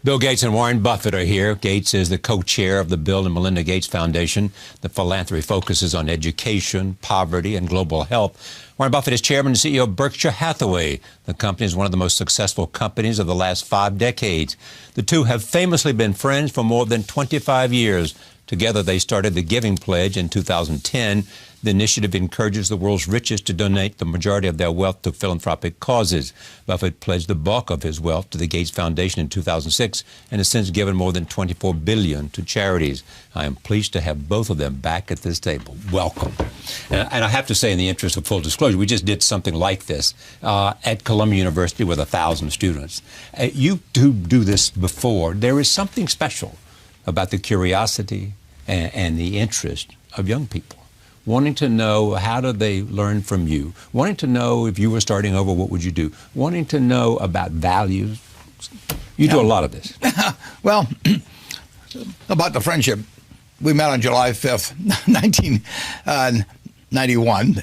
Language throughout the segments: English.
Bill Gates and Warren Buffett are here. Gates is the co-chair of the Bill and Melinda Gates Foundation. The philanthropy focuses on education, poverty, and global health. Warren Buffett is chairman and CEO of Berkshire Hathaway. The company is one of the most successful companies of the last 5 decades. The two have famously been friends for more than 25 years. Together, they started the Giving Pledge in 2010. The initiative encourages the world's richest to donate the majority of their wealth to philanthropic causes. Buffett pledged the bulk of his wealth to the Gates Foundation in 2006 and has since given more than $24 billion to charities. I am pleased to have both of them back at this table. Welcome. And I have to say, in the interest of full disclosure, we just did something like this at Columbia University with 1,000 students. You do this before. There is something special about the curiosity and the interest of young people, wanting to know how do they learn from you, wanting to know if you were starting over, what would you do, wanting to know about values. You do a lot of this. Well, about the friendship, we met on July 5th, 1991,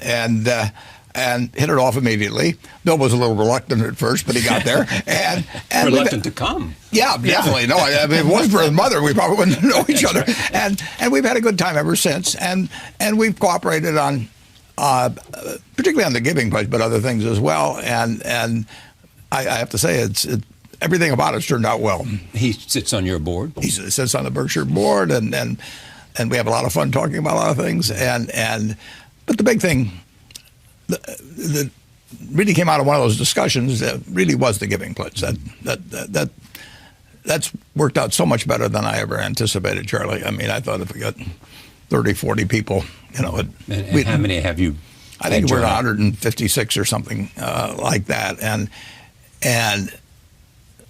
and hit it off immediately. Bill was a little reluctant at first, but he got there. And reluctant to come. Yeah, definitely. No, I mean, if it wasn't for his mother, we probably wouldn't know each other. And we've had a good time ever since. And we've cooperated on, particularly on the Giving Pledge, but other things as well. And I have to say, everything about it's turned out well. He sits on your board. He sits on the Berkshire board, and we have a lot of fun talking about a lot of things. But the big thing that really came out of one of those discussions that really was the Giving Pledge. That's worked out so much better than I ever anticipated, Charlie. I mean, I thought if we got 30, 40 people, you know. And how many have you? I think we're 156 or something like that. And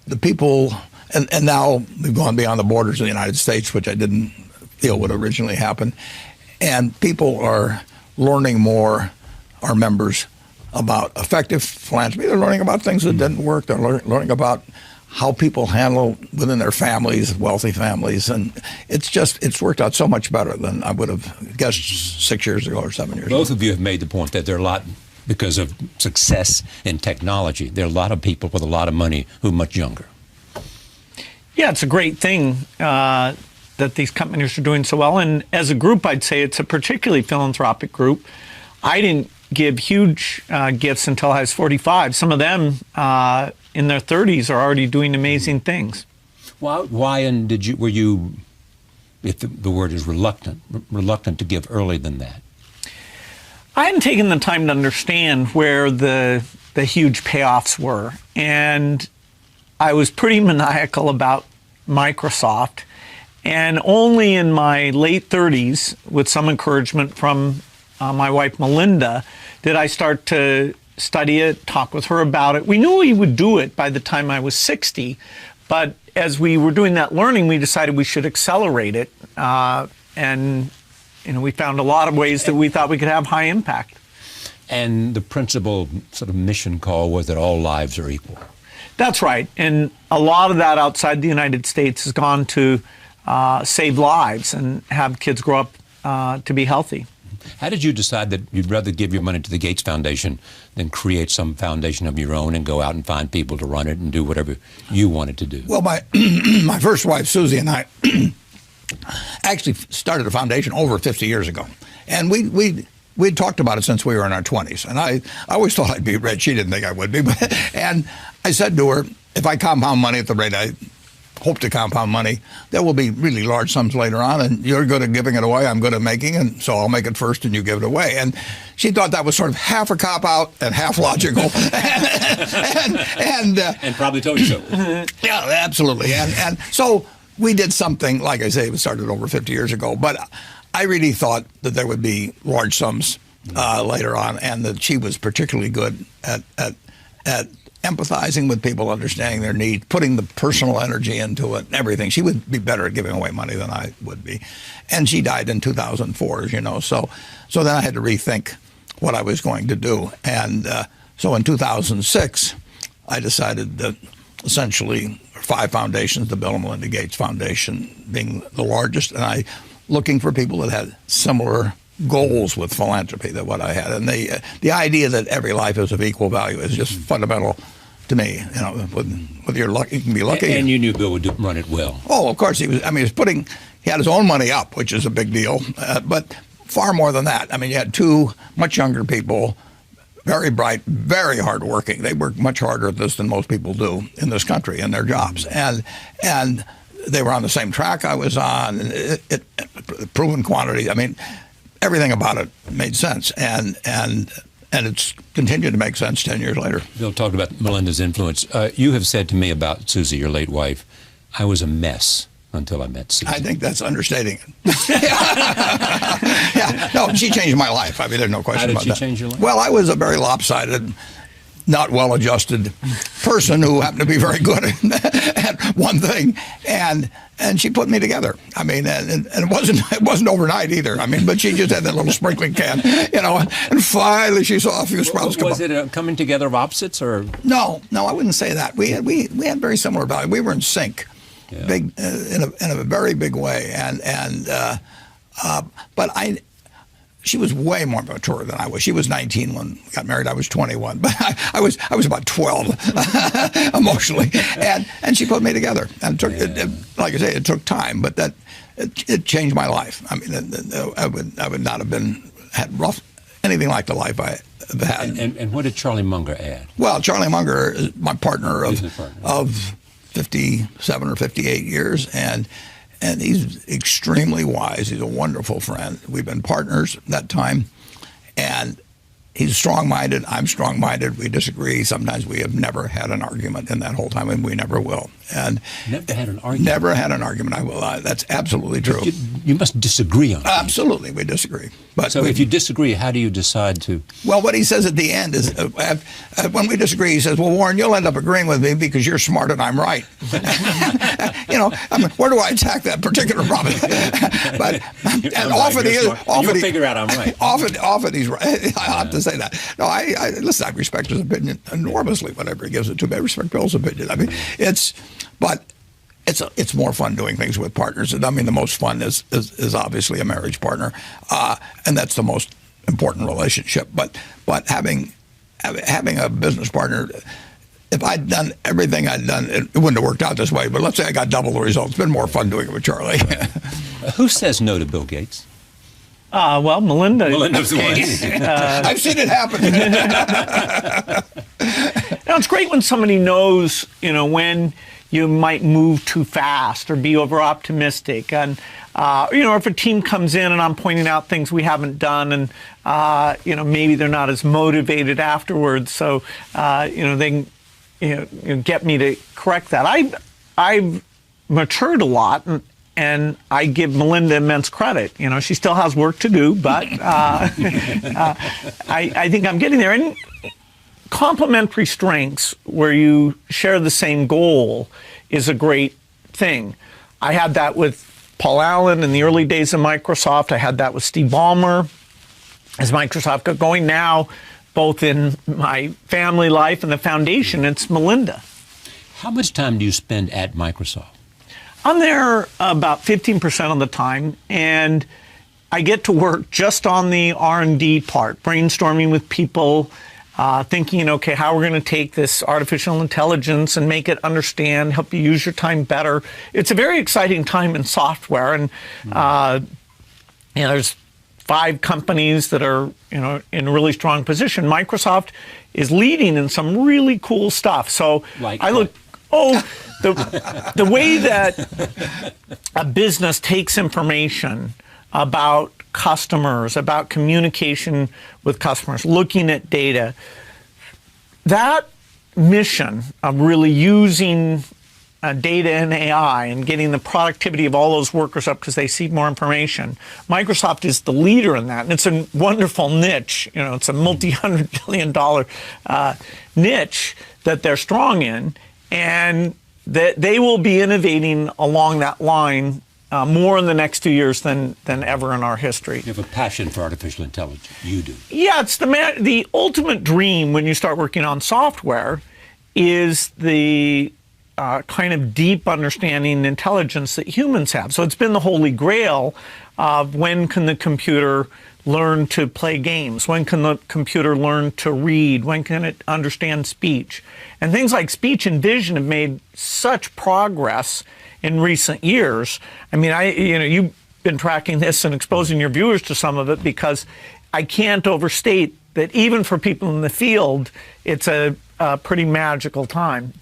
the people, and now we've gone beyond the borders of the United States, which I didn't feel would originally happen. And people are learning more, our members, about effective philanthropy. They're learning about things that didn't work. They're learning about how people handle within their families, wealthy families. And it's worked out so much better than I would have guessed 6 years ago or 7 years ago. Both of you have made the point that there are a lot, because of success in technology, there are a lot of people with a lot of money who are much younger. Yeah, it's a great thing that these companies are doing so well. And as a group, I'd say it's a particularly philanthropic group. I didn't give huge gifts until I was 45. Some of them in their 30s are already doing amazing things. Why and were you, if the word is reluctant to give early than that? I hadn't taken the time to understand where the huge payoffs were. And I was pretty maniacal about Microsoft. And only in my late 30s, with some encouragement from my wife, Melinda, did I start to study it, talk with her about it. We knew we would do it by the time I was 60, but as we were doing that learning, we decided we should accelerate it. And we found a lot of ways that we thought we could have high impact. And the principal sort of mission call was that all lives are equal. That's right. And a lot of that outside the United States has gone to save lives and have kids grow up to be healthy. How did you decide that you'd rather give your money to the Gates Foundation than create some foundation of your own and go out and find people to run it and do whatever you wanted to do? Well, my first wife, Susie, and I actually started a foundation over 50 years ago. And we'd talked about it since we were in our 20s. And I always thought I'd be rich. She didn't think I would be. And I said to her, if I compound money at the rate I hope to compound money, there will be really large sums later on, and you're good at giving it away, I'm good at making it, so I'll make it first and you give it away. And she thought that was sort of half a cop-out and half logical. and probably told you so. Yeah, absolutely. And so we did something, like I say, it started over 50 years ago, but I really thought that there would be large sums later on, and that she was particularly good at empathizing with people, understanding their needs, putting the personal energy into it, and everything. She would be better at giving away money than I would be. And she died in 2004, as you know. So then I had to rethink what I was going to do. And so in 2006, I decided that essentially 5 foundations, the Bill and Melinda Gates Foundation being the largest, and I looking for people that had similar goals with philanthropy than what I had. And the idea that every life is of equal value is just fundamental to me. With your luck, you can be lucky. And you knew Bill would run it well. Oh, of course he was. I mean, he had his own money up, which is a big deal. But far more than that. I mean, you had two much younger people, very bright, very hardworking. They work much harder at this than most people do in this country in their jobs, and they were on the same track I was on. It proven quantity. I mean, everything about it made sense, and it's continued to make sense 10 years later. Bill talked about Melinda's influence. You have said to me about Susie, your late wife, I was a mess until I met Susie. I think that's understating it. Yeah. No, she changed my life. I mean, there's no question about that. How did she change your life? Well, I was a very lopsided, not well-adjusted person who happened to be very good at one thing, and she put me together. I mean, and it wasn't overnight either. I mean, but she just had that little sprinkling can, and finally she saw a few sprouts come up. Was it a coming together of opposites, or? No, I wouldn't say that. We had very similar values. We were in sync. Yeah. Big in a very big way, but she was way more mature than I was. She was 19 when we got married. I was 21, but I was about 12 emotionally, and she put me together. And like I say, it took time, but it changed my life. I mean, I would not have had anything like the life I have had. And what did Charlie Munger add? Well, Charlie Munger is my partner of 57 or 58 years, and he's extremely wise. He's a wonderful friend. We've been partners that time, and he's strong-minded. I'm strong-minded. We disagree. Sometimes we have never had an argument in that whole time, and we never will. And never had an argument? Never had an argument. I will. That's absolutely true. You must disagree on it. Absolutely, we disagree. But so if you disagree, how do you decide to? Well, what he says at the end is, when we disagree, he says, well, Warren, you'll end up agreeing with me because you're smart and I'm right. I mean, where do I attack that particular problem? But and often figure out I'm right. Often he's right. I have to say that. No, listen, I respect his opinion enormously, whatever he gives it to me. I respect Bill's opinion. I mean, it's more fun doing things with partners. I mean, the most fun is obviously a marriage partner, and that's the most important relationship. But having a business partner, if I'd done everything I'd done, it wouldn't have worked out this way. But let's say I got double the results. It's been more fun doing it with Charlie. Who says no to Bill Gates? Well, Melinda's the one. I've seen it happen. It's great when somebody knows, when you might move too fast or be over optimistic, and if a team comes in and I'm pointing out things we haven't done, and maybe they're not as motivated afterwards, so they can get me to correct that. I've matured a lot, and I give Melinda immense credit. She still has work to do, but I think I'm getting there. And complementary strengths where you share the same goal is a great thing. I had that with Paul Allen in the early days of Microsoft. I had that with Steve Ballmer as Microsoft got going. Now, both in my family life and the foundation, it's Melinda. How much time do you spend at Microsoft? I'm there about 15% of the time, and I get to work just on the R&D part, brainstorming with people, thinking, okay, how we're going to take this artificial intelligence and make it understand, help you use your time better. It's a very exciting time in software, and there's 5 companies that are in a really strong position. Microsoft is leading in some really cool stuff. So the way that a business takes information about customers, about communication with customers, looking at data, that mission of really using data and AI and getting the productivity of all those workers up because they see more information. Microsoft is the leader in that, and it's a wonderful niche. It's a multi-$100 billion niche that they're strong in, and that they will be innovating along that line more in the next 2 years than ever in our history. You have a passion for artificial intelligence. You do. Yeah, it's the ultimate dream when you start working on software is the kind of deep understanding and intelligence that humans have. So it's been the holy grail of when can the computer learn to play games? When can the computer learn to read? When can it understand speech? And things like speech and vision have made such progress in recent years. I mean, you've been tracking this and exposing your viewers to some of it, because I can't overstate that even for people in the field, it's a pretty magical time.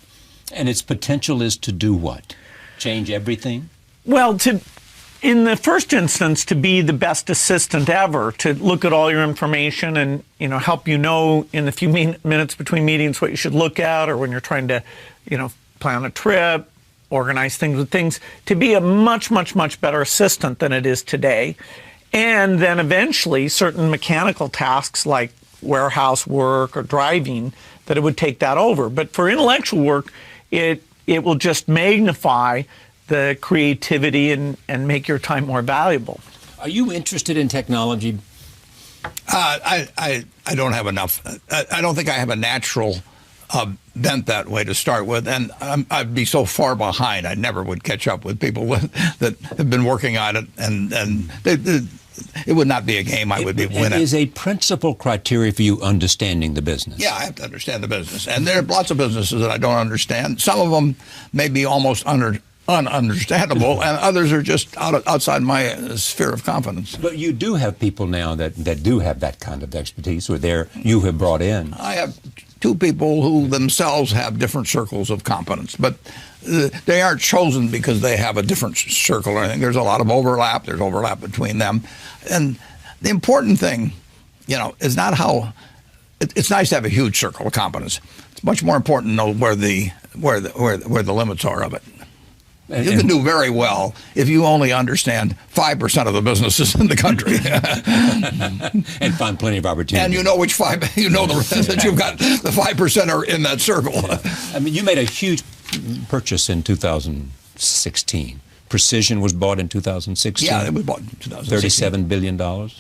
And its potential is to do what? Change everything? Well, in the first instance, to be the best assistant ever, to look at all your information and help in the few minutes between meetings what you should look at, or when you're trying to plan a trip, organize things, to be a much, much, much better assistant than it is today. And then eventually certain mechanical tasks like warehouse work or driving, that it would take that over. But for intellectual work, it will just magnify the creativity and make your time more valuable. Are you interested in technology? I don't have enough. I don't think I have a natural bent that way to start with, and I'd be so far behind. I never would catch up with people that have been working on it, and it would not be a game I would be winning. Is a principal criteria for you understanding the business? Yeah, I have to understand the business, and there are lots of businesses that I don't understand. Some of them may be almost ununderstandable, and others are just outside my sphere of confidence. But you do have people now that do have that kind of expertise, or you have brought in. I have two people who themselves have different circles of competence, but they aren't chosen because they have a different circle or anything. There's a lot of overlap. There's overlap between them. And the important thing, is not how. It's nice to have a huge circle of competence. It's much more important to know where the limits are of it. You can do very well if you only understand 5% of the businesses in the country, and find plenty of opportunities. And you know which five. That you've got the 5% are in that circle. I mean, you made a huge purchase in 2016. Precision was bought in 2016. Yeah, it was bought in 2016. $37 billion.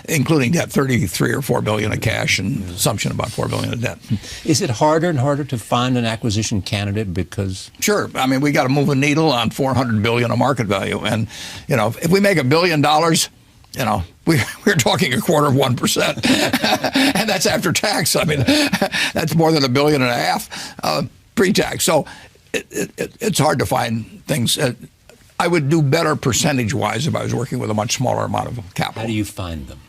Including debt, 33 or 4 billion of cash, and assumption about 4 billion of debt. Is it harder and harder to find an acquisition candidate because? Sure. I mean, we got to move a needle on 400 billion of market value, and if we make $1 billion, we're talking 1/4%, and that's after tax. I mean, that's more than $1.5 billion pre-tax. So it's hard to find things. I would do better percentage-wise if I was working with a much smaller amount of capital. How do you find them?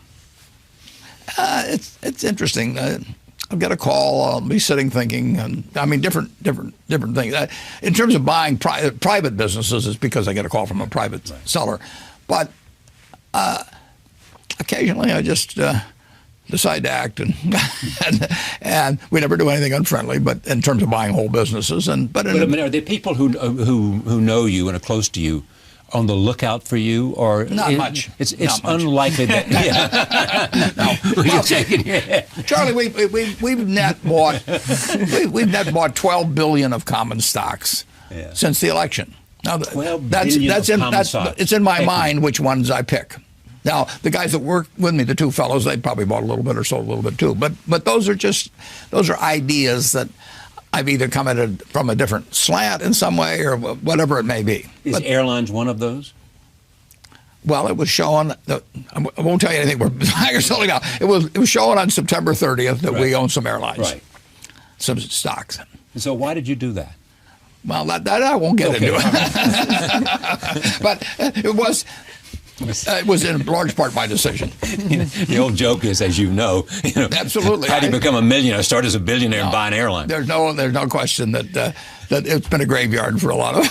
It's interesting. I'll get a call. I'll be sitting thinking, and I mean different things. In terms of buying private businesses, it's because I get a call from a private seller. But occasionally, I just decide to act, and we never do anything unfriendly. But in terms of buying whole businesses, but I mean, are there people who know you and are close to you on the lookout for you, or not much? It's not much. Unlikely that. No. Charlie, we've net bought $12 billion of common stocks since the election. Now it's in my mind which ones I pick. Now, the guys that work with me, the two fellows, they probably bought a little bit or sold a little bit too. But those are ideas that I've either come at it from a different slant in some way or whatever it may be. Is airlines one of those? Well, it was showing. I won't tell you anything. We're buying or selling now. It was showing on September 30th that we own some airlines, some stocks. And so, why did you do that? Well, that I won't get into. But it was. It was in large part my decision. The old joke is, as you know, absolutely. How do you become a millionaire? Start as a billionaire and buy an airline. There's no question that it's been a graveyard for a lot of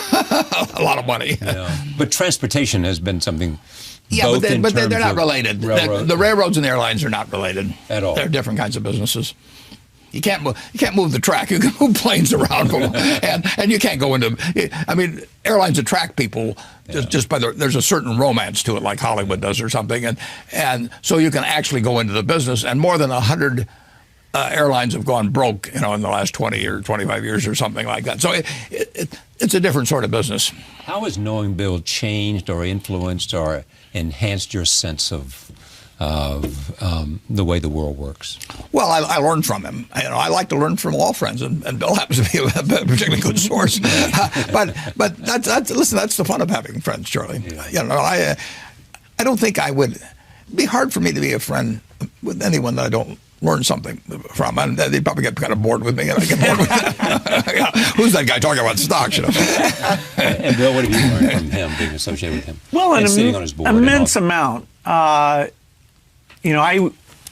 money. Yeah. But transportation has been something. Yeah, but they're not related. The railroads and the airlines are not related at all. They're different kinds of businesses. You can't move the track. You can move planes around, and you can't go into. I mean, airlines attract people just by there's a certain romance to it, like Hollywood does or something, and so you can actually go into the business. And more than 100 airlines have gone broke, in the last 20 or 25 years or something like that. So it's a different sort of business. How has knowing Bill changed or influenced or enhanced your sense of the way the world works? Well, I learned from him. I like to learn from all friends, and Bill happens to be a particularly good source. But that's the fun of having friends, Charlie. I don't think I would. be hard for me to be a friend with anyone that I don't learn something from. And they probably get kind of bored with me, and I get bored with them. Yeah. Who's that guy talking about stocks? You know? And Bill, what have you learned from him, being associated with him? Well, an sitting on his board immense amount.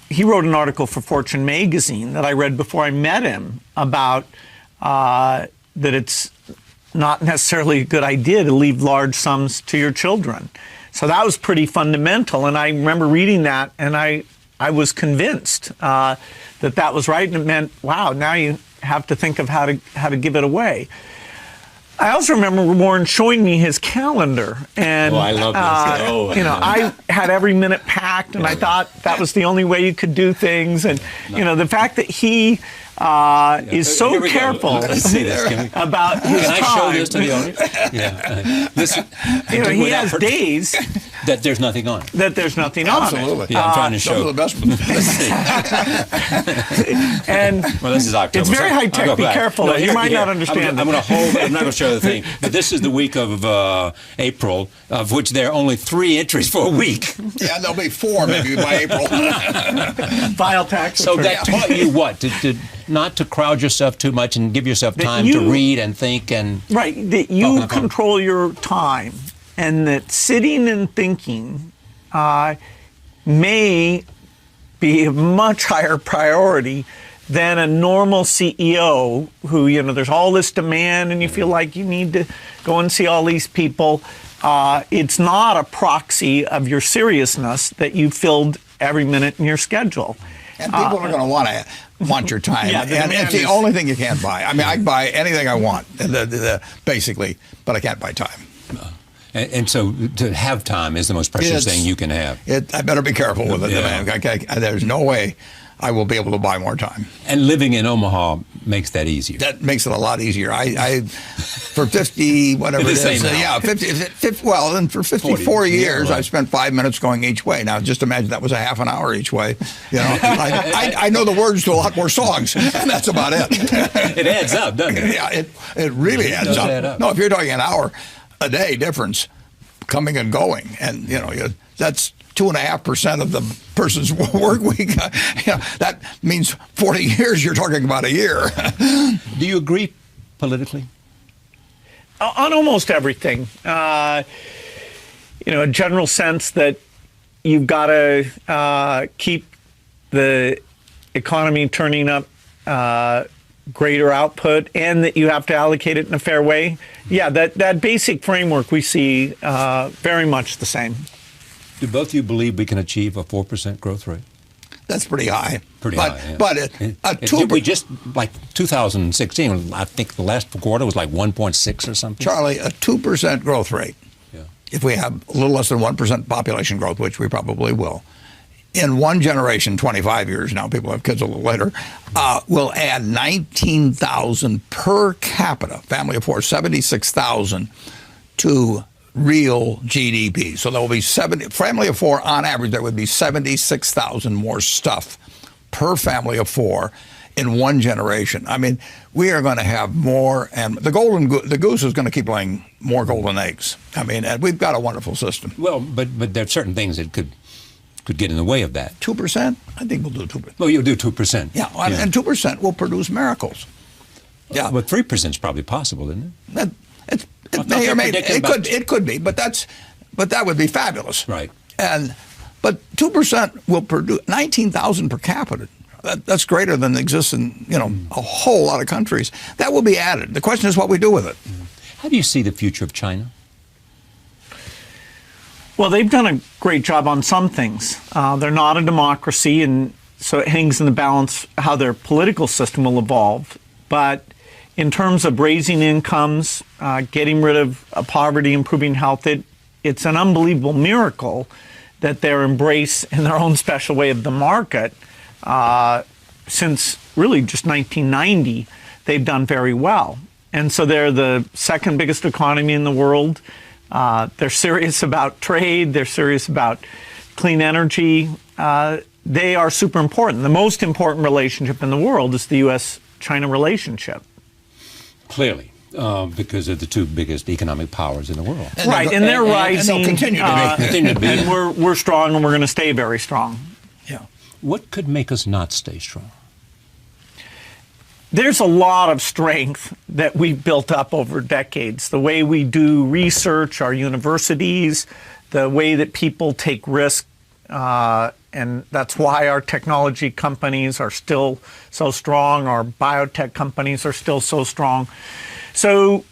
He wrote an article for Fortune magazine that I read before I met him about that it's not necessarily a good idea to leave large sums to your children. So that was pretty fundamental, and I remember reading that, and I was convinced that was right, and it meant, wow, now you have to think of how to give it away. I also remember Warren showing me his calendar, and I love this. I had every minute packed, and I thought that was the only way you could do things. And the fact that he is so careful about his Can I show this to the audience? He has days that there's nothing on. Absolutely. Yeah, I'm trying to show. The best. And well, this is October. It's very high tech. Be careful. You might not understand. I'm going to hold. I'm not going to show the thing. But this is the week of April, of which there are only 3 entries for a week. Yeah, there'll be 4 maybe by April. File tax. So that taught you what? Not to crowd yourself too much and give yourself time to read and think and right. That you control your time, and that sitting and thinking may be a much higher priority than a normal CEO who, there's all this demand and you feel like you need to go and see all these people. It's not a proxy of your seriousness that you filled every minute in your schedule. And people are going to want your time. And it's the only thing you can't buy. I mean, I can buy anything I want, basically, but I can't buy time. And so to have time is the most precious thing you can have. I better be careful with it, man. There's no way I will be able to buy more time. And living in Omaha makes that easier. That makes it a lot easier. I for 50, whatever it is. 50, well, then for 54 years, I've spent 5 minutes going each way. Now, just imagine that was a half an hour each way. I know the words to a lot more songs, and that's about it. It adds up, doesn't it? Yeah, it really adds up. Add up. No, if you're talking an hour a day difference coming and going, and that's 2.5% of the person's work week. That means 40 years. You're talking about a year. Do you agree politically? On almost everything. A general sense that you've got to keep the economy turning up, greater output, and that you have to allocate it in a fair way. Yeah, that basic framework we see very much the same. Do both of you believe we can achieve a 4% growth rate? That's pretty high. High. But we just, like 2016, I think the last quarter was like 1.6 or something. Charlie, a 2% growth rate, if we have a little less than 1% population growth, which we probably will, in one generation, 25 years now, people have kids a little later, will add 19,000 per capita, family of 4, 76,000 to real GDP. So there will be family of 4 on average. There would be 76,000 more stuff per family of 4 in one generation. I mean, we are going to have more, and the goose is going to keep laying more golden eggs. I mean, and we've got a wonderful system. Well, but there are certain things that could get in the way of that. 2%? I think we'll do 2%. Well, you'll do 2%. Yeah, and 2% will produce miracles. Yeah, but 3% is probably possible, isn't it? It may or may not. It could be, but that would be fabulous. Right. But 2% will produce 19,000 per capita. That's greater than exists in a whole lot of countries. That will be added. The question is what we do with it. How do you see the future of China? Well, they've done a great job on some things. They're not a democracy, and so it hangs in the balance how their political system will evolve. But in terms of raising incomes, getting rid of poverty, improving health, it's an unbelievable miracle that their embrace in their own special way of the market, since really just 1990, they've done very well. And so they're the second biggest economy in the world. They're serious about trade. They're serious about clean energy. They are super important. The most important relationship in the world is the U.S.-China relationship. Clearly. Because they're the two biggest economic powers in the world. Right, and they're rising. And they'll continue to be. And we're strong, and we're going to stay very strong. Yeah. What could make us not stay strong? There's a lot of strength that we've built up over decades. The way we do research, our universities, the way that people take risks, and that's why our technology companies are still so strong. Our biotech companies are still so strong. So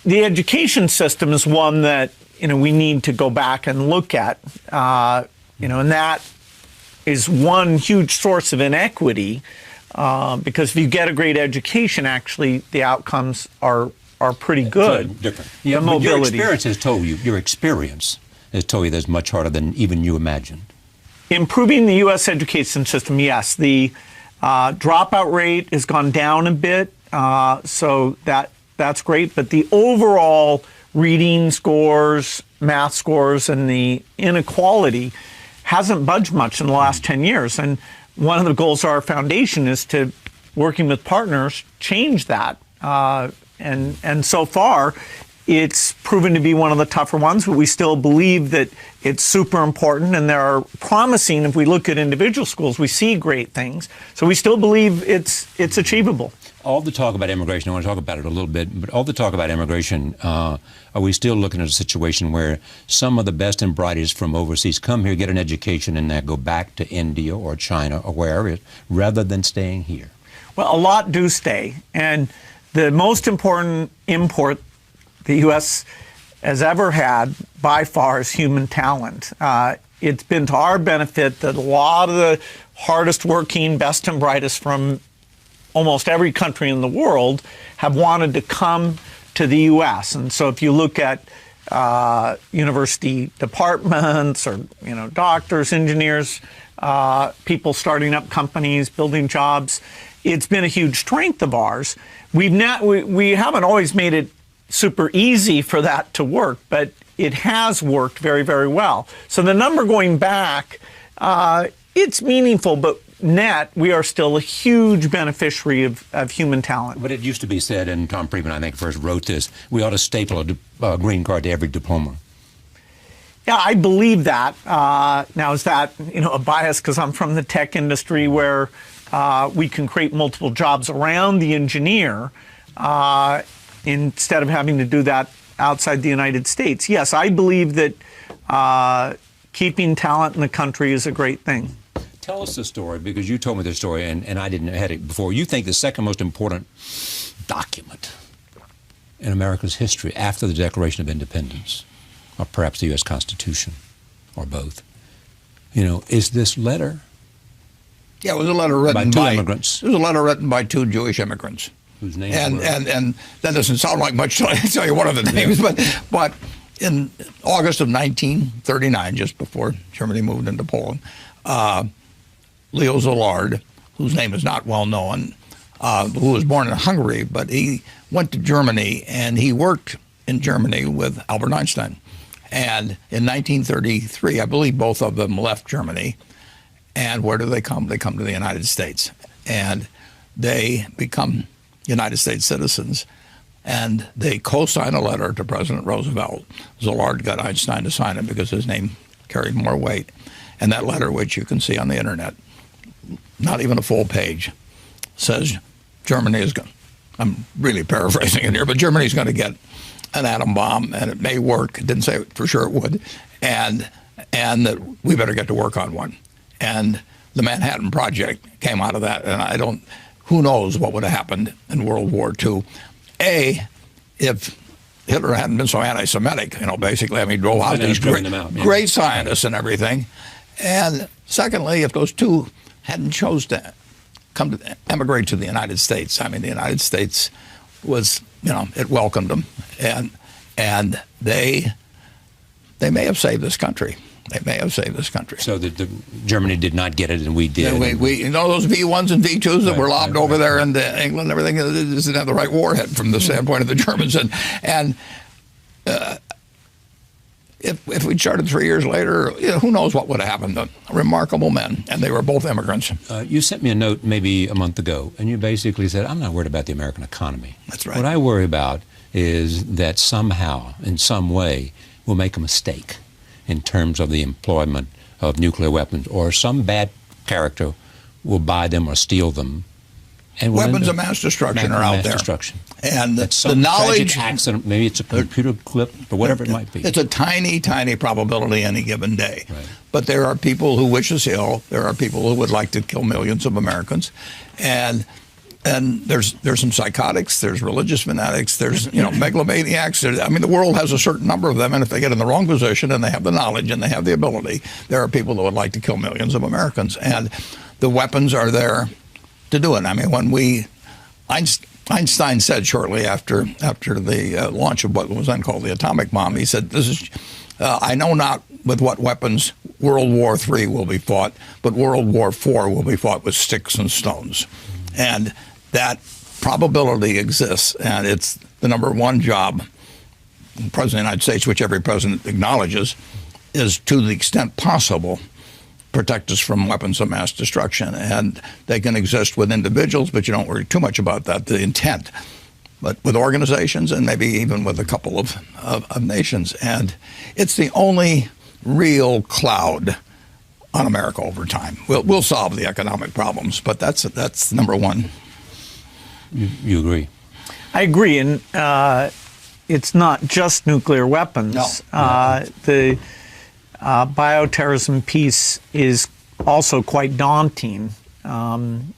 the education system is one that we need to go back and look at, and that is one huge source of inequity. Because if you get a great education, actually, the outcomes are pretty good. Different. The mobility. Your experience has told you that's much harder than even you imagined. Improving the U.S. education system, yes. The dropout rate has gone down a bit, so that's great. But the overall reading scores, math scores, and the inequality hasn't budged much in the last 10 years. And one of the goals of our foundation is to, working with partners, change that. And so far, it's proven to be one of the tougher ones, but we still believe that it's super important, and there are promising, if we look at individual schools, we see great things. So we still believe it's achievable. All the talk about immigration, I want to talk about it a little bit, but all the talk about immigration, are we still looking at a situation where some of the best and brightest from overseas come here, get an education, and then go back to India or China or wherever it is, rather than staying here? Well, a lot do stay. And the most important import the U.S. has ever had, by far, is human talent. It's been to our benefit that a lot of the hardest working, best and brightest from almost every country in the world have wanted to come to the U.S. And so if you look at university departments or doctors, engineers, people starting up companies, building jobs, it's been a huge strength of ours. We haven't always made it super easy for that to work, but it has worked very, very well. So the number going back, it's meaningful, but net, we are still a huge beneficiary of human talent. But it used to be said, and Tom Friedman, I think, first wrote this, we ought to staple a green card to every diploma. Yeah, I believe that. Now, is that a bias because I'm from the tech industry where we can create multiple jobs around the engineer instead of having to do that outside the United States? Yes, I believe that keeping talent in the country is a great thing. Tell us the story, because you told me the story, and I didn't have it before. You think the second most important document in America's history after the Declaration of Independence, or perhaps the U.S. Constitution, or both, is this letter? Yeah, it was a letter written by two immigrants. It was a letter written by two Jewish immigrants. Whose names and, were? and that doesn't sound like much to tell you one of the names, but in August of 1939, just before Germany moved into Poland, Leo Szilard, whose name is not well known, who was born in Hungary, but he went to Germany and he worked in Germany with Albert Einstein. And in 1933, I believe both of them left Germany. And where do they come? They come to the United States. And they become United States citizens. And they co-sign a letter to President Roosevelt. Szilard got Einstein to sign it because his name carried more weight. And that letter, which you can see on the internet, not even a full page, says Germany is going, I'm really paraphrasing it here, but Germany's going to get an atom bomb, and it may work. It didn't say for sure it would, and that we better get to work on one. And the Manhattan Project came out of that, and who knows what would have happened in World War II. If Hitler hadn't been so anti-Semitic, basically, he drove out these great scientists and everything. And secondly, if those two hadn't chose to emigrate to the United States, the United States was, it welcomed them, and they may have saved this country. They may have saved this country. So Germany did not get it, and we did. Yeah, we those V1s and V2s that were lobbed over there into England and everything, this didn't have the right warhead from the standpoint of the Germans. And if we'd started 3 years later, who knows what would have happened. Remarkable men, and they were both immigrants. You sent me a note maybe a month ago, and you basically said, I'm not worried about the American economy. That's right. What I worry about is that somehow, in some way, we'll make a mistake in terms of the employment of nuclear weapons, or some bad character will buy them or steal them. And Weapons of mass destruction are out there. Destruction. And That's the some knowledge, tragic accident, maybe it's a computer clip or whatever it might be. It's a tiny, tiny probability any given day. Right. But there are people who wish us ill. There are people who would like to kill millions of Americans, and there's some psychotics. There's religious fanatics. There's megalomaniacs. The world has a certain number of them, and if they get in the wrong position and they have the knowledge and they have the ability, there are people that would like to kill millions of Americans, and the weapons are there to do it. Einstein said shortly after the launch of what was then called the atomic bomb, he said, I know not with what weapons World War III will be fought, but World War IV will be fought with sticks and stones. And that probability exists, and it's the number one job of the President of the United States, which every president acknowledges, is to the extent possible protect us from weapons of mass destruction. And they can exist with individuals, but you don't worry too much about that, the intent. But with organizations and maybe even with a couple of nations. And it's the only real cloud on America over time. We'll solve the economic problems, but that's number one. You agree? I agree, and it's not just nuclear weapons. No. The bioterrorism piece is also quite daunting. And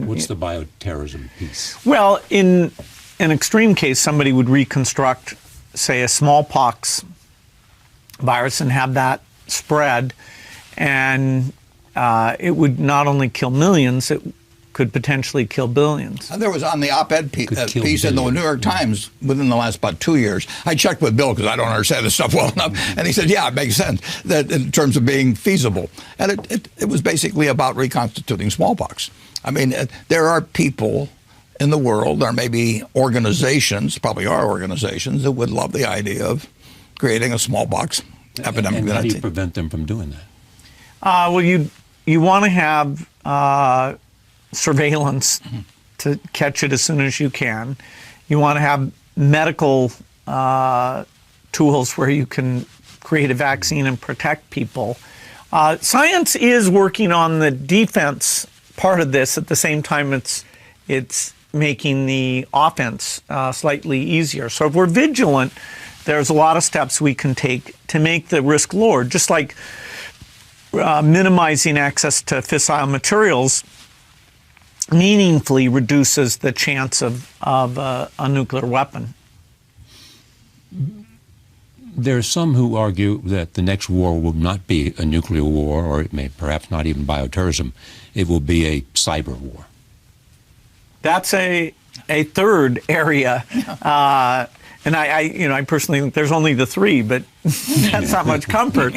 what's the bioterrorism piece? Well, in an extreme case, somebody would reconstruct, say, a smallpox virus and have that spread, and it would not only kill millions, it could potentially kill billions. And there was on the op-ed piece in the New York Times within the last about 2 years. I checked with Bill because I don't understand this stuff well enough, and he said, yeah, it makes sense that in terms of being feasible. And it was basically about reconstituting smallpox. I mean, there are people in the world, there may be organizations, probably are organizations, that would love the idea of creating a smallpox epidemic. And how do you prevent them from doing that? Well, you want to have surveillance to catch it as soon as you can. You want to have medical tools where you can create a vaccine and protect people. Science is working on the defense part of this. At the same time, it's making the offense slightly easier. So if we're vigilant, there's a lot of steps we can take to make the risk lower, just like minimizing access to fissile materials meaningfully reduces the chance of a nuclear weapon. There are some who argue that the next war will not be a nuclear war, or it may perhaps not even bioterrorism. It will be a cyber war. That's a third area. And I personally think there's only the three, but that's not much comfort.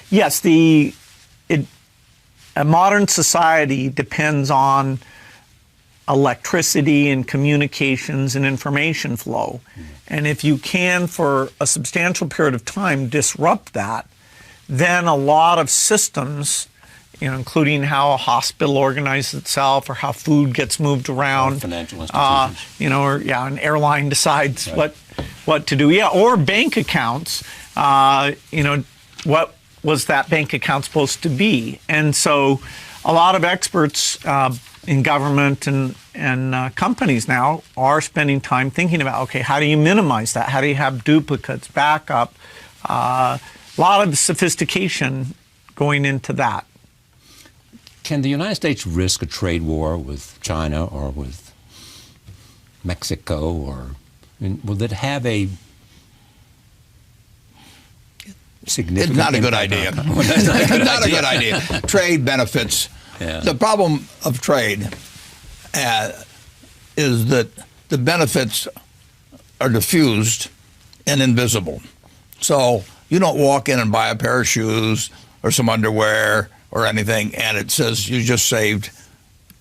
Yes, a modern society depends on electricity and communications and information flow. And if you can, for a substantial period of time, disrupt that, then a lot of systems, including how a hospital organizes itself or how food gets moved around, financial institutions, or an airline decides what to do, or bank accounts, what was that bank account supposed to be? And so a lot of experts in government and companies now are spending time thinking about, okay, how do you minimize that? How do you have duplicates, backup? A lot of sophistication going into that. Can the United States risk a trade war with China or with Mexico, or will it have a significant? It's not a good idea. Not a good idea. Trade benefits. Yeah. The problem of trade is that the benefits are diffused and invisible. So you don't walk in and buy a pair of shoes or some underwear or anything, and it says you just saved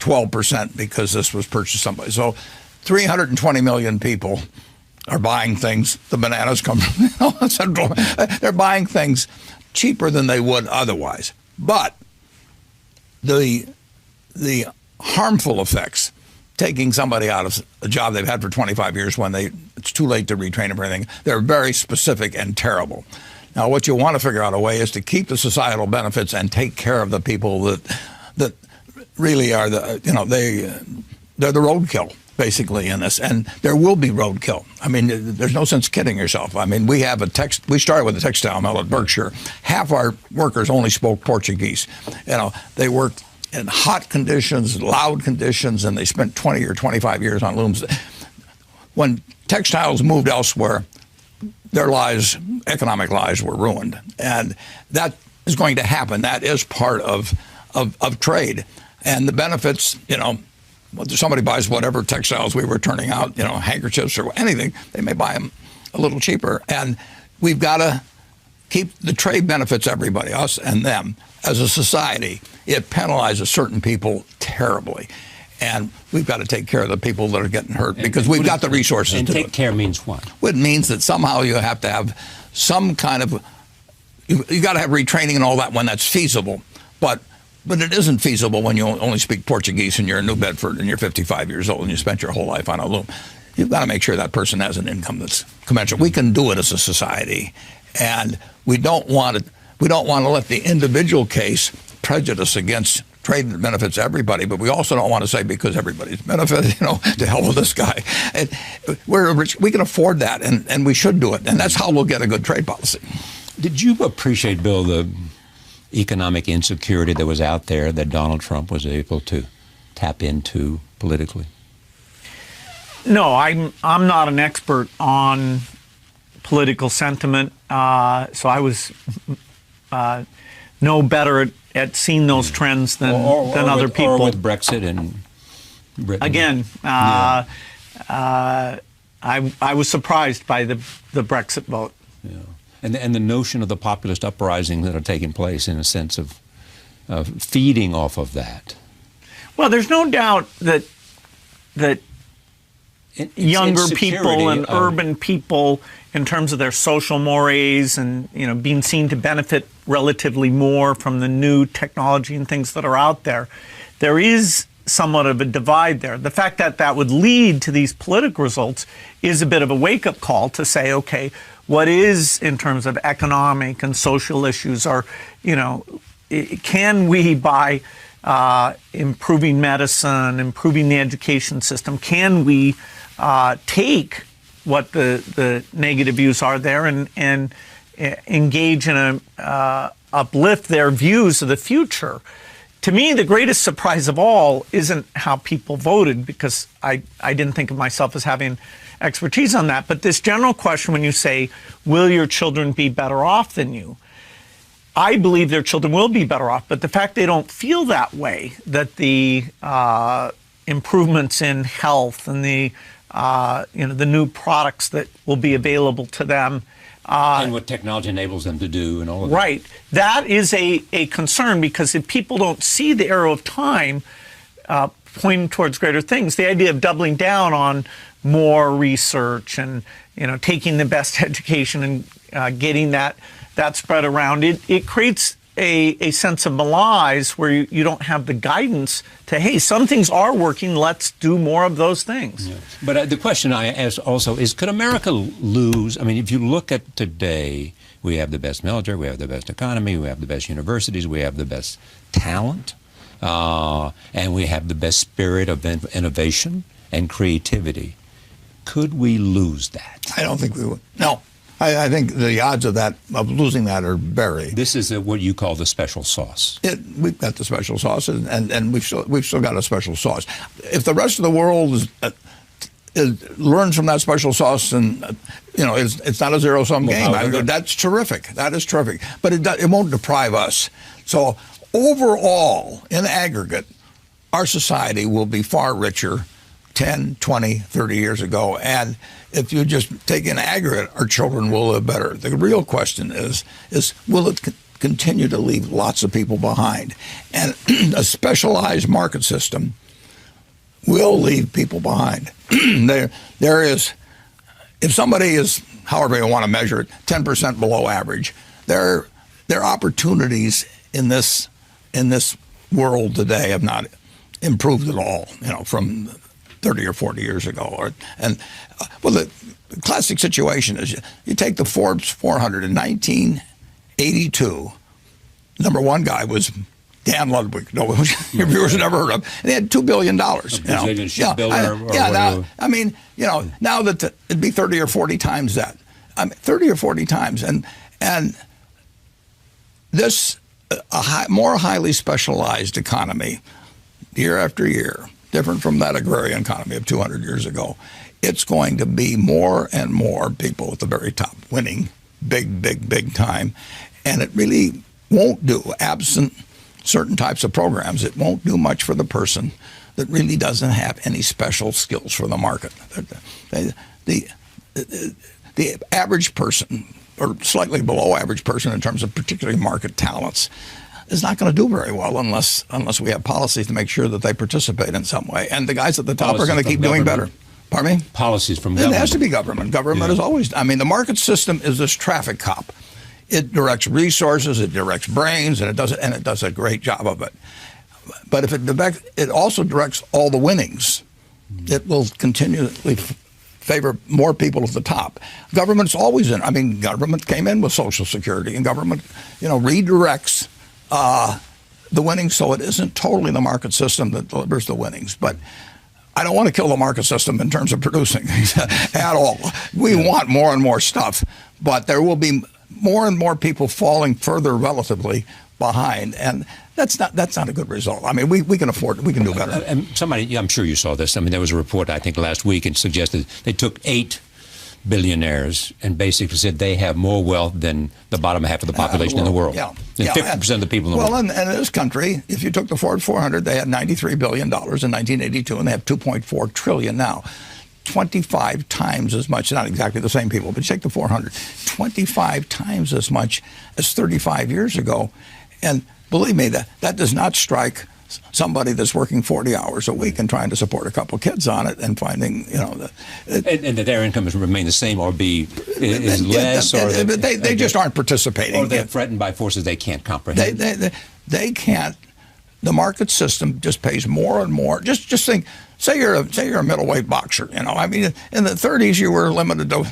12% because this was purchased somebody. So 320 million people are buying things. The bananas come from Central. They're buying things cheaper than they would otherwise. But the harmful effects, taking somebody out of a job they've had for 25 years when it's too late to retrain them for anything, they're very specific and terrible. Now, what you want to figure out a way is to keep the societal benefits and take care of the people that really are they're the roadkill, basically, in this. And there will be roadkill. I mean, there's no sense kidding yourself. I mean, we started with a textile mill at Berkshire. Half our workers only spoke Portuguese. They worked in hot conditions, loud conditions, and they spent 20 or 25 years on looms. When textiles moved elsewhere, their lives, economic lives, were ruined. And that is going to happen. That is part of trade. And the benefits, somebody buys whatever textiles we were turning out, handkerchiefs or anything, they may buy them a little cheaper. And we've got to keep the trade benefits everybody, us and them. As a society, it penalizes certain people terribly. And we've got to take care of the people that are getting hurt because we've got the resources to do it. And take care means what? It means that somehow you have to have some kind of, you got to have retraining and all that when that's feasible. But it isn't feasible when you only speak Portuguese and you're in New Bedford and you're 55 years old and you spent your whole life on a loom. You've got to make sure that person has an income that's commensurate. We can do it as a society, and we don't want to let the individual case prejudice against trade that benefits everybody, but we also don't want to say because everybody's benefited, to hell with this guy. We're rich, we can afford that, and we should do it, and that's how we'll get a good trade policy. Did you appreciate, Bill, the economic insecurity that was out there that Donald Trump was able to tap into politically? No, I'm not an expert on political sentiment, so I was no better at seeing those trends than other people. Or with Brexit and Britain. Again, I was surprised by the Brexit vote. Yeah. And the notion of the populist uprising that are taking place in a sense of feeding off of that. Well, there's no doubt that younger people and urban people, in terms of their social mores and being seen to benefit relatively more from the new technology and things that are out there, there is somewhat of a divide there. The fact that that would lead to these political results is a bit of a wake-up call to say, okay, what is, in terms of economic and social issues, can we, by improving medicine, improving the education system, can we take what the negative views are there and engage in uplift their views of the future? To me, the greatest surprise of all isn't how people voted, because I didn't think of myself as having expertise on that. But this general question, when you say, will your children be better off than you? I believe their children will be better off, but the fact they don't feel that way, that the improvements in health and the new products that will be available to them, and what technology enables them to do and all of that. Right. That is a concern, because if people don't see the arrow of time pointing towards greater things, the idea of doubling down on more research and taking the best education and getting that spread around, it creates a sense of malaise where you don't have the guidance to, hey, some things are working, let's do more of those things. Yeah. But the question I ask also is, could America lose? I mean, if you look at today, we have the best military, we have the best economy, we have the best universities, we have the best talent, and we have the best spirit of innovation and creativity. Could we lose that? I don't think we would. No. I think the odds of losing that are very. This is what you call the special sauce. We've got the special sauce, and we've still got a special sauce. If the rest of the world learns from that special sauce, and it's not a zero-sum game. That's terrific. That is terrific. But it won't deprive us. So overall, in aggregate, our society will be far richer 10, 20, 30 years ago. And if you just take in aggregate, our children will live better. The real question is will it continue to leave lots of people behind? And a specialized market system will leave people behind. There is, if somebody is, however you want to measure it, 10% below average, their opportunities in this world today have not improved at all, from 30 or 40 years ago. The classic situation is you take the Forbes 400 in 1982. Number one guy was Dan Ludwig. No, your viewers have never heard of. And he had $2 billion. Brazilian shipbuilder. Now that it'd be 30 or 40 times that. 30 or 40 times, and this more highly specialized economy, year after year, different from that agrarian economy of 200 years ago. It's going to be more and more people at the very top winning big time, and it really won't do, absent certain types of programs, it won't do much for the person that really doesn't have any special skills for the market. The average person, or slightly below average person in terms of particularly market talents, is not going to do very well unless we have policies to make sure that they participate in some way. And the guys at the top are going to keep doing better. Pardon me? Policies from government. It has to be government. Government is always, the market system is this traffic cop. It directs resources, it directs brains, and it does a great job of it. But if it also directs all the winnings, it will continually favor more people at the top. Government's always government came in with Social Security, and government, redirects the winnings, so it isn't totally the market system that delivers the winnings. But I don't want to kill the market system in terms of producing things at all. We want more and more stuff, but there will be more and more people falling further relatively behind, and that's not a good result. We can afford it. We can do better. And somebody, I'm sure you saw this. There was a report, I think, last week, and suggested they took 8 billionaires and basically said they have more wealth than the bottom half of the population in the world. Yeah. And 50% of the people in the world. Well, and in this country, if you took the Forbes 400, they had $93 billion in 1982, and they have $2.4 trillion now. 25 times as much, not exactly the same people, but take the 400, 25 times as much as 35 years ago. And believe me, that does not strike somebody that's working 40 hours a week and trying to support a couple kids on it and finding, and that their income has remained the same or is less, or they just aren't participating. Or they're threatened by forces they can't comprehend. They can't. The market system just pays more and more. Just think. Say you're a middleweight boxer. In the 30s you were limited to,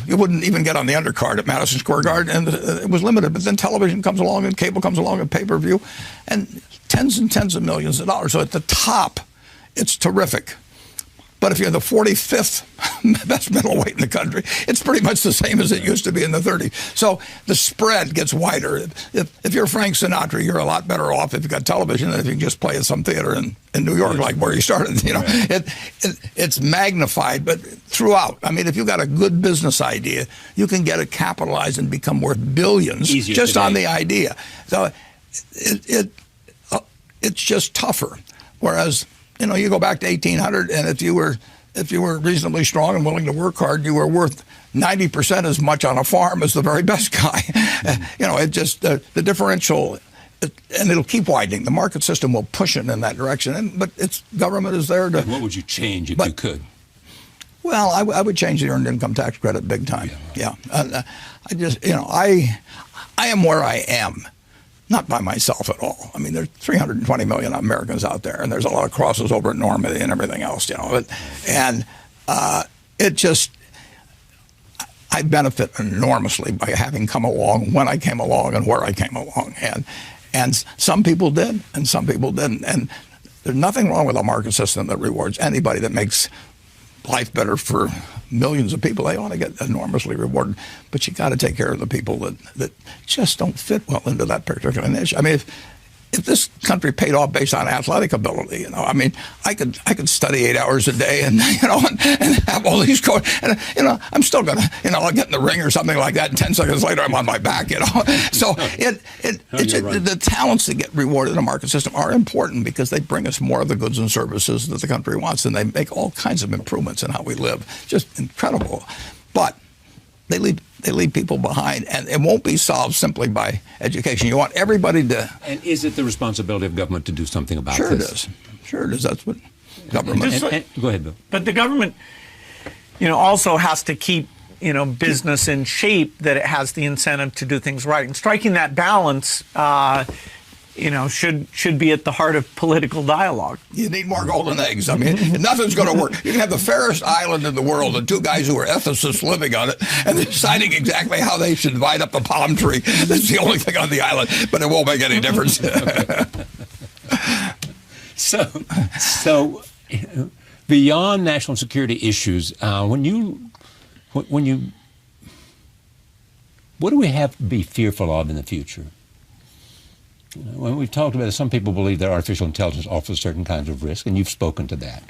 you wouldn't even get on the undercard at Madison Square Garden, and it was limited. But then television comes along, and cable comes along, and pay-per-view, and tens of millions of dollars. So at the top, it's terrific. But if you're the 45th best middleweight in the country, it's pretty much the same as it used to be in the 30s. So the spread gets wider. If you're Frank Sinatra, you're a lot better off if you've got television than if you can just play at some theater in New York, like where you started. It's magnified, but throughout. If you've got a good business idea, you can get it capitalized and become worth billions just on the idea. So it's just tougher. Whereas, you go back to 1800, and if you were reasonably strong and willing to work hard, you were worth 90% as much on a farm as the very best guy. It just the differential, and it'll keep widening. The market system will push it in that direction. But government is there to. And what would you change if you could? Well, I would change the earned income tax credit big time. Yeah. I am where I am. Not by myself at all. There's 320 million Americans out there, and there's a lot of crosses over at Normandy and everything else, I benefit enormously by having come along when I came along and where I came along, and some people did, and some people didn't. And there's nothing wrong with a market system that rewards anybody that makes life better for millions of people. They ought to get enormously rewarded, but you got to take care of the people that just don't fit well into that particular niche. If this country paid off based on athletic ability, I could study 8 hours a day and and have all these and I'm still gonna I'll get in the ring or something like that, and 10 seconds later I'm on my back. So the talents that get rewarded in a market system are important because they bring us more of the goods and services that the country wants, and they make all kinds of improvements in how we live. Just incredible, but they leave people behind, and it won't be solved simply by education. You want everybody to. And is it the responsibility of government to do something about this? Sure it is. Sure it is. That's what government. Go ahead, Bill. But the government, also has to keep, business in shape, that it has the incentive to do things right. And striking that balance, should be at the heart of political dialogue. You need more golden eggs. I mean, nothing's going to work. You can have the fairest island in the world and two guys who are ethicists living on it and deciding exactly how they should divide up a palm tree. That's the only thing on the island, but it won't make any difference. So beyond national security issues, what do we have to be fearful of in the future? When we've talked about it, some people believe that artificial intelligence offers certain kinds of risk, and you've spoken to that,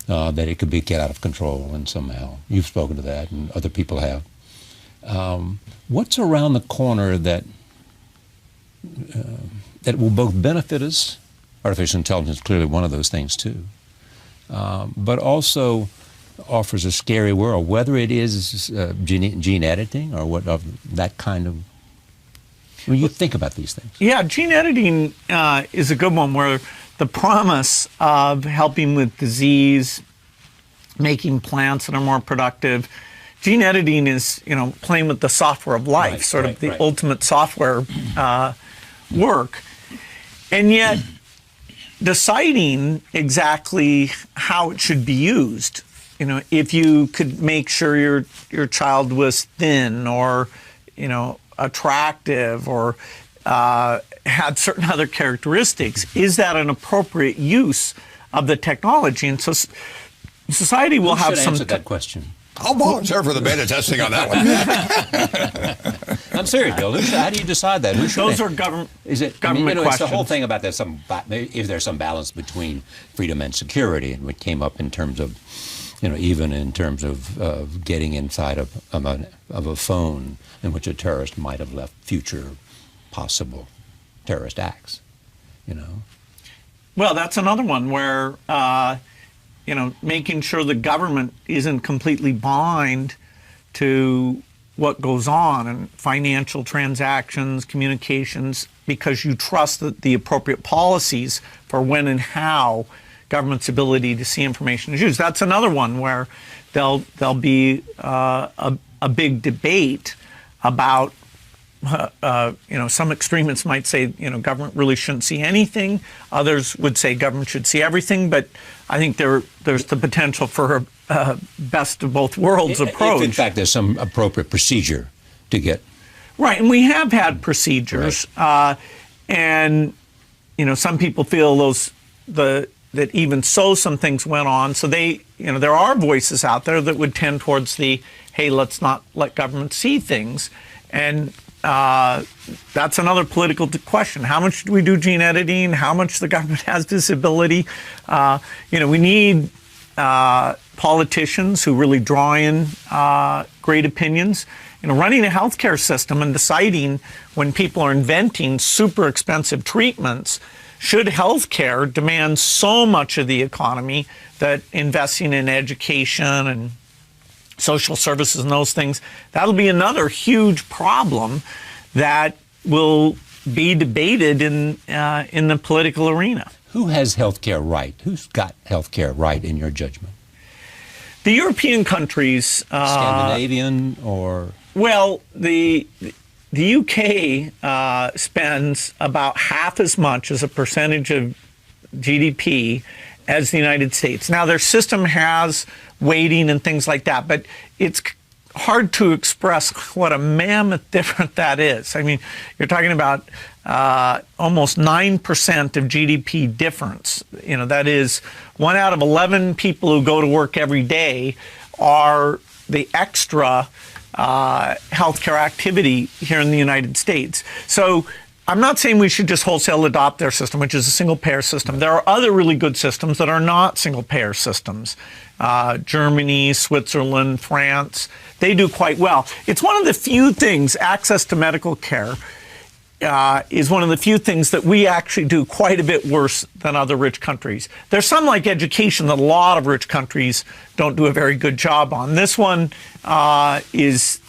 that it could get out of control, and somehow you've spoken to that, and other people have. What's around the corner that will both benefit us? Artificial intelligence is clearly one of those things too, but also offers a scary world, whether it is gene editing or what of that kind of. When you think about these things. Yeah, gene editing is a good one, where the promise of helping with disease, making plants that are more productive. Gene editing is, playing with the software of life, the ultimate software work. And yet, deciding exactly how it should be used. If you could make sure your child was thin, or, attractive, or had certain other characteristics, is that an appropriate use of the technology? And so society will have some. Answer that question. I'll volunteer for the beta testing on that one. I'm serious, Bill. How do you decide that? Those are government. Is it government questions? It's the whole thing about that. If there's some balance between freedom and security, and what came up in terms of, even in terms of getting inside of a phone in which a terrorist might have left future possible terrorist acts, Well, that's another one where, making sure the government isn't completely blind to what goes on in financial transactions, communications, because you trust that the appropriate policies for when and how government's ability to see information is used. That's another one where there'll be a big debate about, some extremists might say, government really shouldn't see anything. Others would say government should see everything. But I think there's the potential for a best of both worlds approach. If in fact there's some appropriate procedure to get. Right, and we have had procedures. Right. And, some people feel that even so some things went on. So there are voices out there that would tend towards hey, let's not let government see things. And that's another political question. How much do we do gene editing? How much the government has this ability? We need politicians who really draw in great opinions. Running a healthcare system and deciding when people are inventing super expensive treatments, should healthcare demand so much of the economy that investing in education and social services and those things, that'll be another huge problem that will be debated in the political arena. Who has healthcare right? Who's got healthcare right in your judgment? The European countries. Scandinavian or? Well, the UK spends about half as much as a percentage of GDP as the United States. Now, their system has weighting and things like that, but it's hard to express what a mammoth difference that is. I mean, you're talking about almost 9% of GDP difference. That is 1 out of 11 people who go to work every day are the extra healthcare activity here in the United States. So I'm not saying we should just wholesale adopt their system, which is a single-payer system. There are other really good systems that are not single-payer systems. Germany, Switzerland, France, they do quite well. It's one of the few things, access to medical care, is one of the few things that we actually do quite a bit worse than other rich countries. There's some like education that a lot of rich countries don't do a very good job on. This one is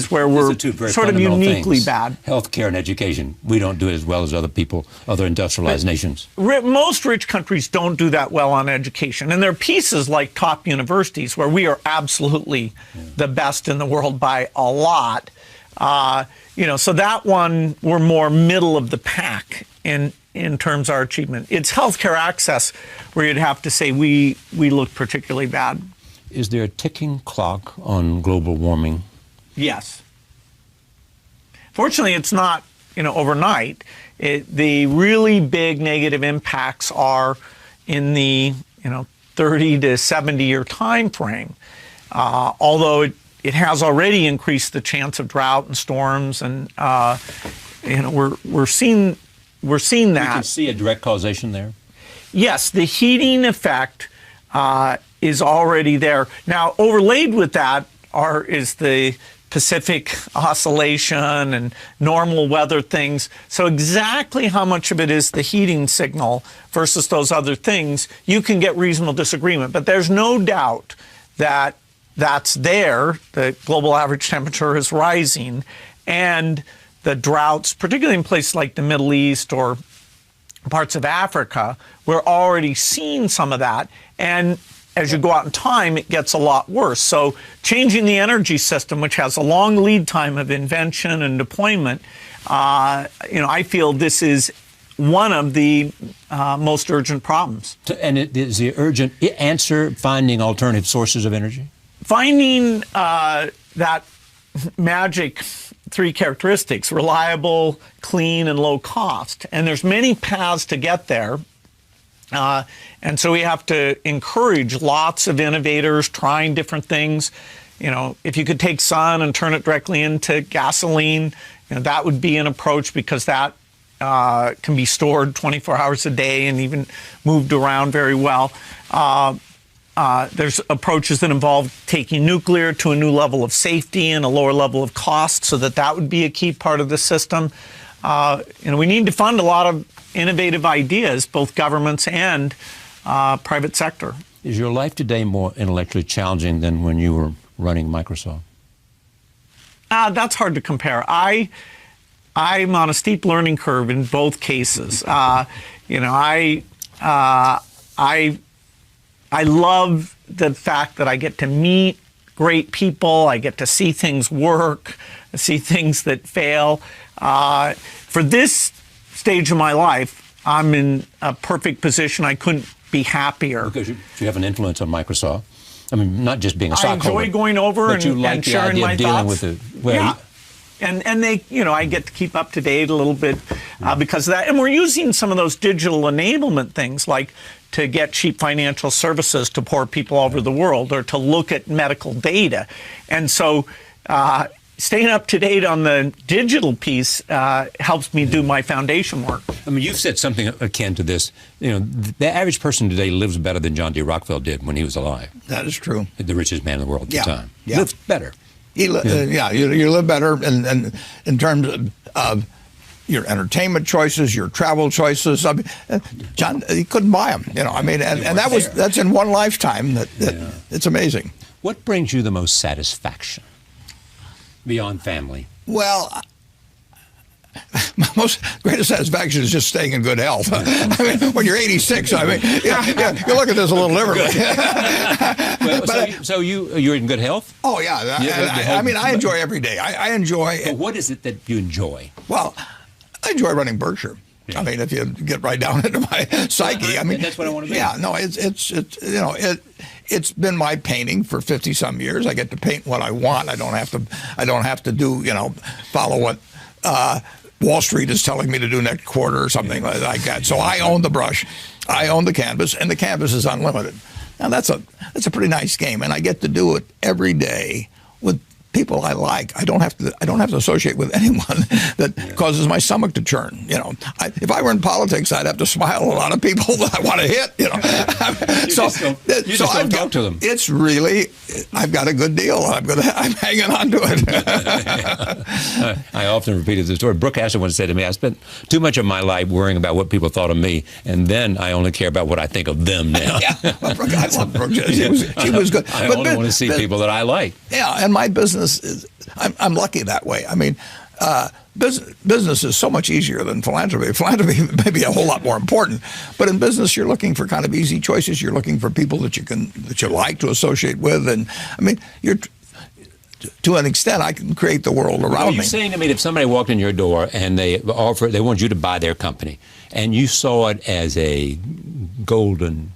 where we're sort of uniquely bad. Healthcare and education, we don't do it as well as other people, other industrialized nations. Most rich countries don't do that well on education. And there are pieces like top universities where we are absolutely the best in the world by a lot. So that one, we're more middle of the pack in terms of our achievement. It's healthcare access where you'd have to say we look particularly bad. Is there a ticking clock on global warming? Yes. Fortunately, it's not, overnight. The really big negative impacts are in the, 30 to 70 year time frame. Although it has already increased the chance of drought and storms, and we're seeing that. You can see a direct causation there. Yes, the heating effect is already there. Now, overlaid with that is the Pacific oscillation and normal weather things. So exactly how much of it is the heating signal versus those other things, you can get reasonable disagreement. But there's no doubt that that's there. The global average temperature is rising, and the droughts, particularly in places like the Middle East or parts of Africa, we're already seeing some of that. And as you go out in time, it gets a lot worse. So changing the energy system, which has a long lead time of invention and deployment, I feel this is one of the most urgent problems. And is the urgent answer finding alternative sources of energy? Finding that magic three characteristics: reliable, clean, and low cost. And there's many paths to get there. And so we have to encourage lots of innovators trying different things. If you could take sun and turn it directly into gasoline, that would be an approach, because that can be stored 24 hours a day and even moved around very well. There's approaches that involve taking nuclear to a new level of safety and a lower level of cost, so that would be a key part of the system. We need to fund a lot of innovative ideas, both governments and private sector. Is your life today more intellectually challenging than when you were running Microsoft? That's hard to compare. I'm on a steep learning curve in both cases. I love the fact that I get to meet great people. I get to see things work, see things that fail. For this stage of my life, I'm in a perfect position. I couldn't be happier. Because you have an influence on Microsoft. I mean, not just being a stockholder. I enjoy going over and sharing my thoughts. Yeah. And they, I get to keep up to date a little bit because of that. And we're using some of those digital enablement things, like to get cheap financial services to poor people all over the world, or to look at medical data. And so staying up to date on the digital piece helps me do my foundation work. I mean, you've said something akin to this. The average person today lives better than John D. Rockefeller did when he was alive. That is true. The richest man in the world at the time. Yeah. Lives better. You live better, and in terms of your entertainment choices, your travel choices. I mean, John, he couldn't buy them. And that's in one lifetime. It's amazing. What brings you the most satisfaction beyond family? Well, my greatest satisfaction is just staying in good health. I mean, when you're 86, you look at this a little differently. So you're in good health? Oh yeah, I enjoy every day. I enjoy. But what is it that you enjoy? Well, I enjoy running Berkshire. Yeah. I mean, if you get right down into my psyche, that's what I want to be. Yeah, no, it's been my painting for 50 some years. I get to paint what I want. I don't have to do follow what Wall Street is telling me to do next quarter or something like that. So I own the brush, I own the canvas, and the canvas is unlimited. Now that's a pretty nice game, and I get to do it every day with people I like. I don't have to associate with anyone that causes my stomach to churn. If I were in politics, I'd have to smile at a lot of people that I want to hit. You just don't talk to them. It's really, I've got a good deal. I'm hanging on to it. I often repeated the story. Brooke Asher once said to me, I spent too much of my life worrying about what people thought of me, and then I only care about what I think of them now. Yeah, well, Brooke, I love Brooke. She was good. I only want to see people that I like. Yeah, and my business is, I'm lucky that way. I mean, business is so much easier than philanthropy. Philanthropy may be a whole lot more important, but in business, you're looking for kind of easy choices. You're looking for people that you like to associate with, and I mean, to an extent, I can create the world around me. You're saying to me, if somebody walked in your door and they want you to buy their company, and you saw it as a golden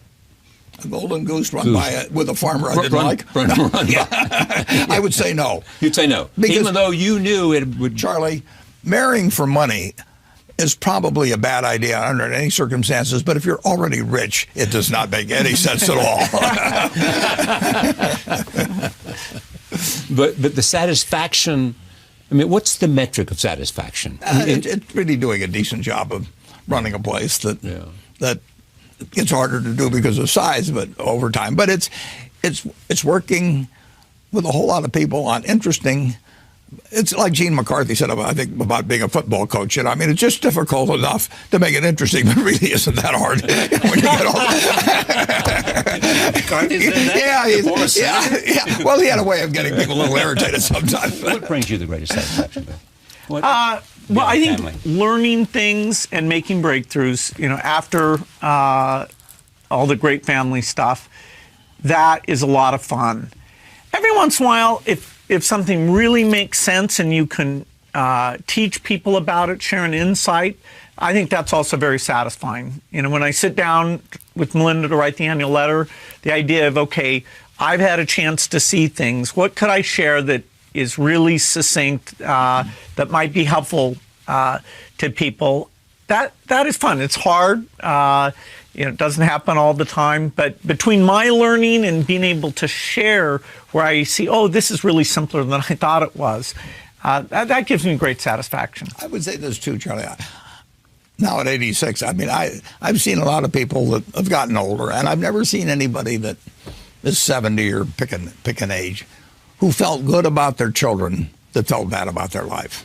goose run by with a farmer I didn't like. I would say no. You'd say no, because even though you knew it would. Charlie, marrying for money is probably a bad idea under any circumstances, but if you're already rich, it does not make any sense at all. But the satisfaction, I mean, what's the metric of satisfaction? It's really doing a decent job of running a place that it's harder to do because of size, but over time. But it's working with a whole lot of people on interesting. It's like Gene McCarthy said about being a football coach. I mean, it's just difficult enough to make it interesting, but really isn't that hard when you get all. McCarthy said that? Yeah. Well, he had a way of getting people a little irritated sometimes. What brings you the greatest satisfaction, Bill? I think learning things and making breakthroughs, after all the great family stuff, that is a lot of fun. Every once in a while, if something really makes sense and you can teach people about it, share an insight, I think that's also very satisfying. When I sit down with Melinda to write the annual letter, the idea of, okay, I've had a chance to see things. What could I share that is really succinct, that might be helpful to people? That is fun. It's hard. It doesn't happen all the time. But between my learning and being able to share where I see, oh, this is really simpler than I thought it was, that gives me great satisfaction. I would say this too, Charlie. Now at 86, I mean, I've seen a lot of people that have gotten older, and I've never seen anybody that is 70 or pick an age who felt good about their children that felt bad about their life.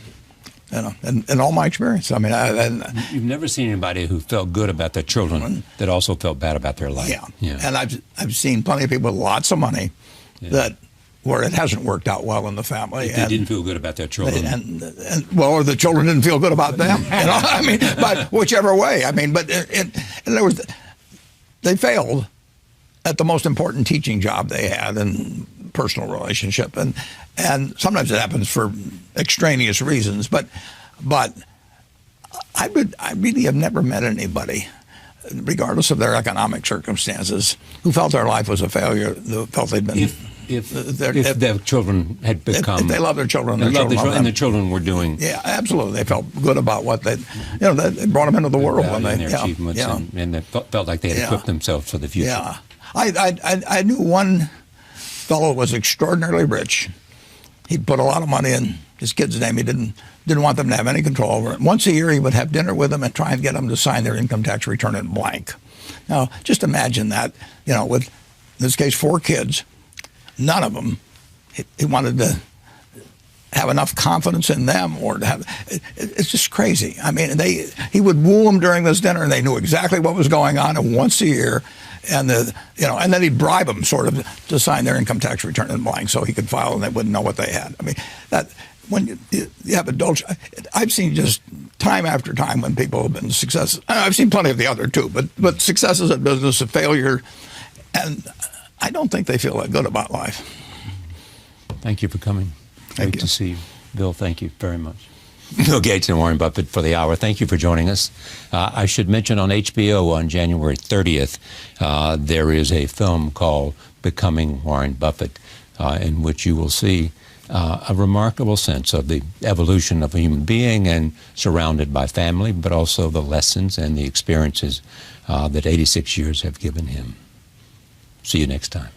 In all my experience. I mean, you've never seen anybody who felt good about their children that also felt bad about their life. Yeah. And I've seen plenty of people with lots of money where it hasn't worked out well in the family. They didn't feel good about their children. Or the children didn't feel good about them. I mean, but whichever way. I mean, but they failed at the most important teaching job they had in personal relationship, and sometimes it happens for extraneous reasons. But I really have never met anybody, regardless of their economic circumstances, who felt their life was a failure. Who felt they'd been. If their children had become, if they love their children, and the children were doing. Yeah, absolutely. They felt good about what they brought them into the world when they their achievements, and they felt like they had equipped themselves for the future. Yeah, I knew one fellow was extraordinarily rich. He'd put a lot of money in his kid's name. He didn't want them to have any control over it. Once a year, he would have dinner with them and try and get them to sign their income tax return in blank. Now, just imagine that. With in this case 4 kids. None of them, he wanted to have enough confidence in them or to have. It's just crazy. I mean, he would woo them during this dinner, and they knew exactly what was going on. And once a year, and then he'd bribe them sort of to sign their income tax return in blank so he could file, and they wouldn't know what they had. I mean, that when you have adults, I've seen just time after time when people have been successes. I've seen plenty of the other too, but successes at business, a failure, and I don't think they feel that good about life. Thank you for coming. Great to see you. Bill, thank you very much. Bill Gates and Warren Buffett for the hour. Thank you for joining us. I should mention on HBO on January 30th, there is a film called Becoming Warren Buffett, in which you will see a remarkable sense of the evolution of a human being and surrounded by family, but also the lessons and the experiences that 86 years have given him. See you next time.